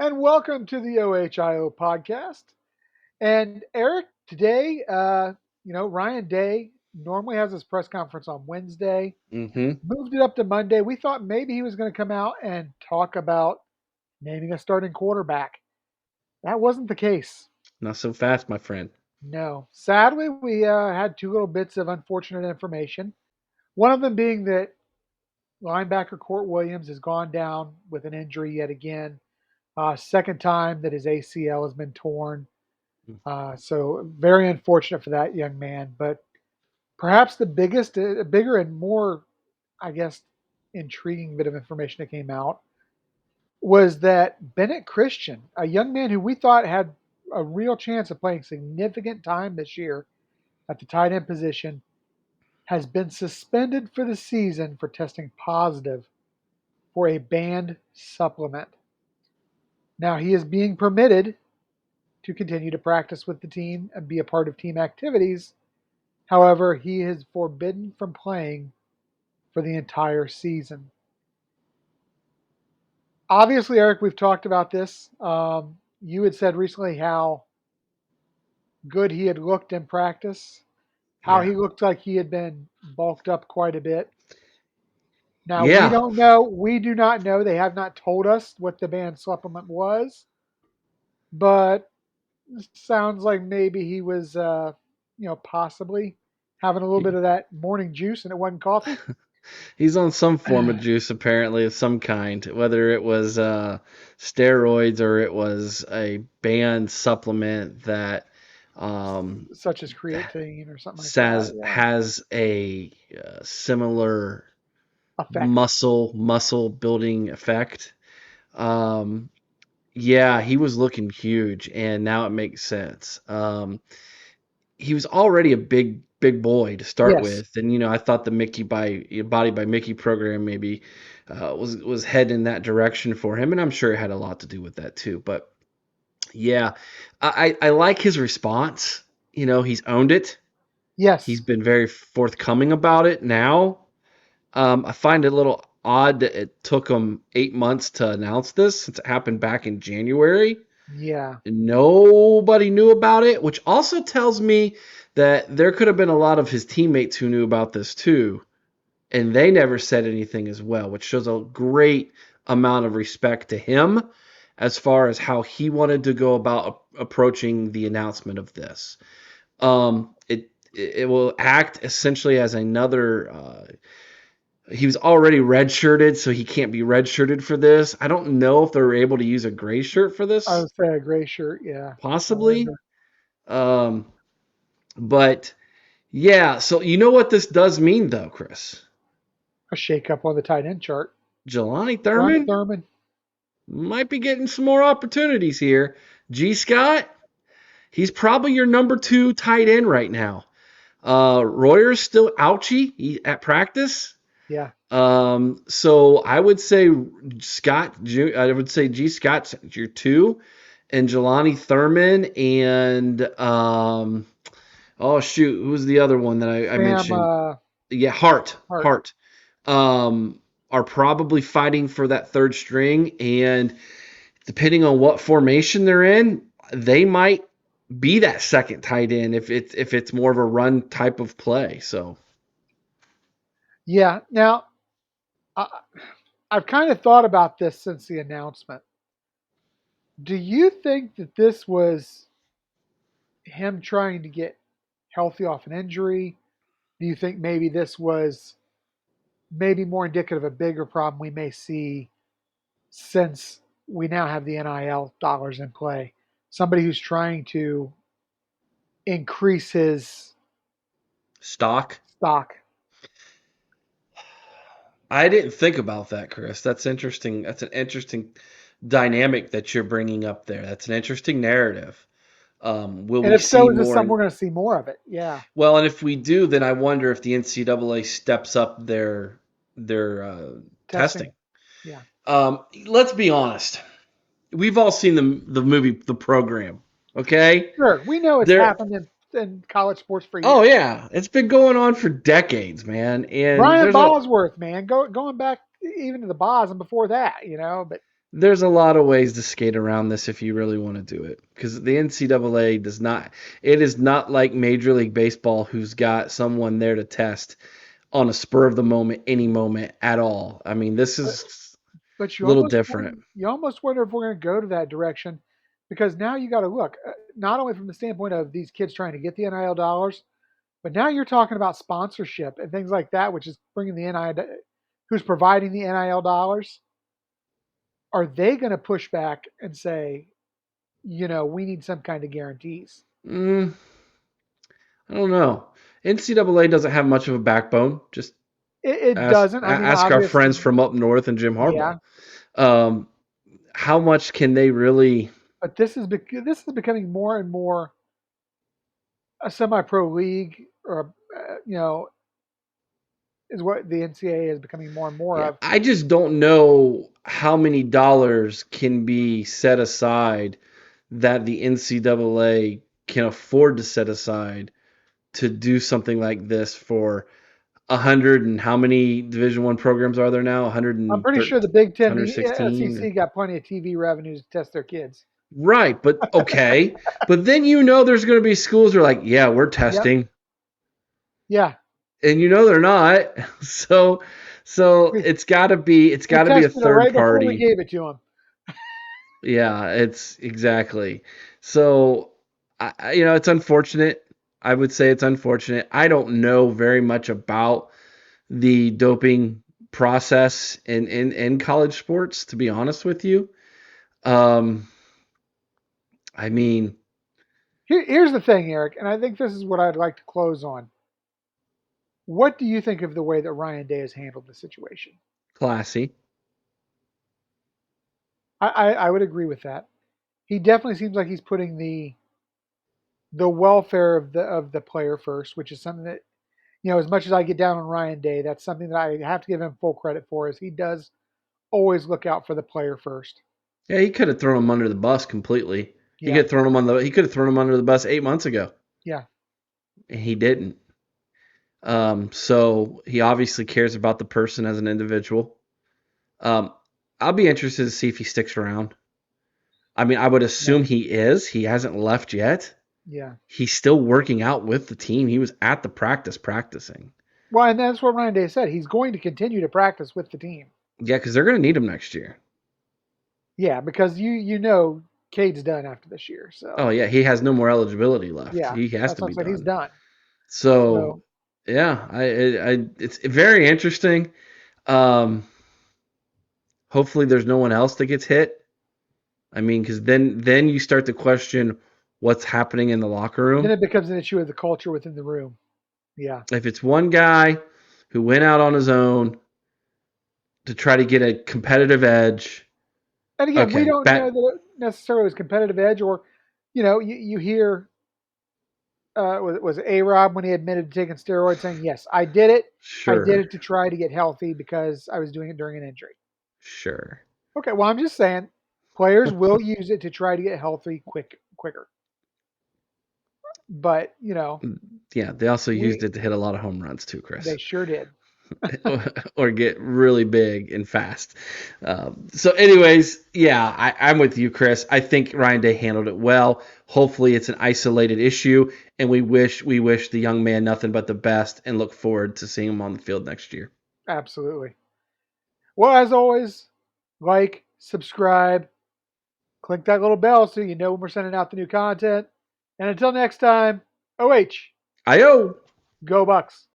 and welcome to the OHIO podcast. And Eric, today, Ryan Day normally has his press conference on Wednesday, Mm-hmm. moved it up to Monday. We thought maybe he was going to come out and talk about naming a starting quarterback. That wasn't the case. Not so fast, my friend. No. Sadly, we had two little bits of unfortunate information. One of them being that linebacker Court Williams has gone down with an injury yet again. Second time that his ACL has been torn. So very unfortunate for that young man. But perhaps the biggest, bigger and more, I guess, intriguing bit of information that came out was that Bennett Christian, a young man who we thought had a real chance of playing significant time this year at the tight end position, has been suspended for the season for testing positive for a banned supplement. Now he is being permitted to continue to practice with the team and be a part of team activities. However, he is forbidden from playing for the entire season. Obviously, Eric, we've talked about this. You had said recently how good he had looked in practice, how Yeah. he looked like he had been bulked up quite a bit. Now, we Yeah. don't know. We do not know. They have not told us what the banned supplement was, but it sounds like maybe he was, possibly having a little bit He- of that morning juice and it wasn't coffee. He's on some form of juice, apparently, of some kind, whether it was steroids or it was a banned supplement that Such as creatine or something like that. says Yeah, has a similar effect. muscle building effect. Um, yeah, he was looking huge, and now it makes sense. He was already a big boy to start Yes. with, and I thought the Mickey by Body by Mickey program maybe was heading in that direction for him, and I'm sure it had a lot to do with that too. But yeah, I like his response. He's owned it. He's Yes. been very forthcoming about it now. I find it a little odd that it took him 8 months to announce this since it happened back in January. Yeah. Nobody knew about it, which also tells me that there could have been a lot of his teammates who knew about this too, and they never said anything as well, which shows a great amount of respect to him as far as how he wanted to go about approaching the announcement of this. It will act essentially as another. He was already redshirted, so he can't be redshirted for this. I don't know if they were able to use a gray shirt for I this, would say a gray shirt. Yeah. I possibly. wonder. Um, but yeah, so you know what this does mean though, Chris? A shake up on the tight end chart. Jelani Ronnie Thurman Thurman. might be getting some more opportunities here. G. Scott, he's probably your number two tight end right now. Royer's still ouchy at practice. Yeah. So I would say I would say G. Scott's your two, and Jelani Thurman, and oh shoot, who's the other one that I Sam mentioned? Yeah, Hart. Hart. Hart. Are probably fighting for that third string, and depending on what formation they're in, they might be that second tight end if it's more of a run type of play. So Yeah. Now, I, I've kind of thought about this since the announcement. Do you think that this was him trying to get healthy off an injury? Do you think maybe this was maybe more indicative of a bigger problem we may see since we now have the NIL dollars in play? Somebody who's trying to increase his stock. stock. I didn't think about that, Chris. That's interesting. That's an interesting dynamic that you're bringing up there. That's an interesting narrative. Will And we if so, see is this more? something we're going to see more of it? Yeah. Well, and if we do, then I wonder if the NCAA steps up their Testing. testing. Yeah. Let's be honest. We've all seen the movie The Program. Okay, Sure. We know it's there. happened in college sports for Oh years. yeah, it's been going on for decades, man. And Brian there's a Bosworth, man, going back even to the Boz and before that, but there's a lot of ways to skate around this if you really want to do it. Because the NCAA does not, it is not like Major League Baseball who's got someone there to test on a spur of the moment, any moment at all. I mean, this But is but a little different. you almost wonder if we're going to go to that direction, because now you got to look, not only from the standpoint of these kids trying to get the NIL dollars, but now you're talking about sponsorship and things like that, which is bringing the NIL, who's providing the NIL dollars. Are they going to push back and say, we need some kind of guarantees? Mm, I don't know. NCAA doesn't have much of a backbone. Just It doesn't. I mean, ask our friends obviously, from up north and Jim Harbaugh. yeah. Um, how much can they really? But this is becoming more and more a semi-pro league, or is what the NCAA is becoming more and more Yeah, of. I just don't know how many dollars can be set aside that the NCAA can afford to set aside to do something like this for 100, and how many Division One programs are there now? I'm pretty 113, sure the Big Ten, the 116. SEC, got plenty of TV revenues to test their kids. Right, but okay. But then there's going to be schools that are like, yeah, we're Yep. testing, Yeah. and they're not. So We it's we got to be a tested it third right before we party. gave it to them. Yeah, it's exactly. So it's unfortunate. I would say it's unfortunate. I don't know very much about the doping process in college sports, to be honest with you. Um, I mean, Here's the thing, Eric, and I think this is what I'd like to close on. What do you think of the way that Ryan Day has handled the situation? classy. I would agree with that. He definitely seems like he's putting the welfare of the player first, which is something that, as much as I get down on Ryan Day, that's something that I have to give him full credit for, is he does always look out for the player first. Yeah, he could have thrown him under the bus completely. Yeah, He could have thrown him under the bus 8 months ago, yeah. and he didn't. So he obviously cares about the person as an individual. Um, I'll be interested to see if he sticks around. I mean, I would Yeah, assume he is. He hasn't left yet. yeah. He's still working out with the team. He was at the practice practicing. Well, and that's what Ryan Day said. He's going to continue to practice with the team. Yeah, because they're going to need him next year. Yeah, because Cade's done after this year, Oh so yeah, he has no more eligibility left. yeah, He has that's to what I'm be saying. He's done. done. So So yeah, it's very interesting. Um, hopefully, there's no one else that gets hit. I mean, because then you start to question what's happening in the locker then room. it becomes an issue of the culture within the room. Yeah. If it's one guy who went out on his own to try to get a competitive edge, And again, we okay, don't know that it necessarily was competitive edge, or, you hear, was A Rob when he admitted to taking steroids saying, yes, I did it. I did sure, it to try to get healthy because I was doing it during an injury. sure. Okay, well, I'm just saying players will use it to try to get healthy quicker. But, Yeah, they also used we it to hit a lot of home runs too, they Chris. sure did. Or get really big and fast. So, anyways, yeah, I'm with you, Chris. I think Ryan Day handled it well. Hopefully, it's an isolated issue, and we wish the young man nothing but the best, and look forward to seeing him on the field next year. Absolutely. Well, as always, like, subscribe, click that little bell so you know when we're sending out the new content. And until next time, OH, Ayo. go Bucks.